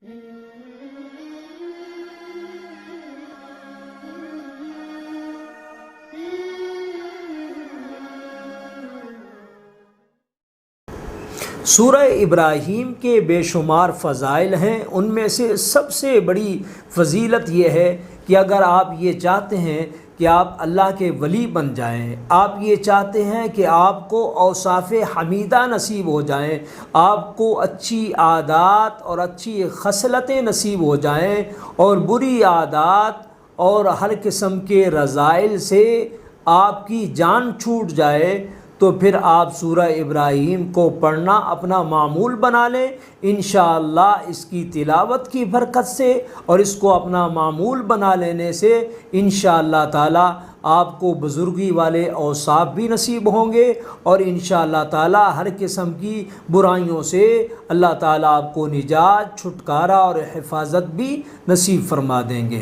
سورہ ابراہیم کے بے شمار فضائل ہیں، ان میں سے سب سے بڑی فضیلت یہ ہے کہ اگر آپ یہ چاہتے ہیں کہ آپ اللہ کے ولی بن جائیں، آپ یہ چاہتے ہیں کہ آپ کو اوصاف حمیدہ نصیب ہو جائیں، آپ کو اچھی عادات اور اچھی خصلتیں نصیب ہو جائیں اور بری عادات اور ہر قسم کے رذائل سے آپ کی جان چھوٹ جائے، تو پھر آپ سورہ ابراہیم کو پڑھنا اپنا معمول بنا لیں۔ انشاءاللہ اس کی تلاوت کی برکت سے اور اس کو اپنا معمول بنا لینے سے انشاءاللہ تعالی آپ کو بزرگی والے اوصاف بھی نصیب ہوں گے، اور انشاءاللہ تعالی ہر قسم کی برائیوں سے اللہ تعالی آپ کو نجات، چھٹکارا اور حفاظت بھی نصیب فرما دیں گے۔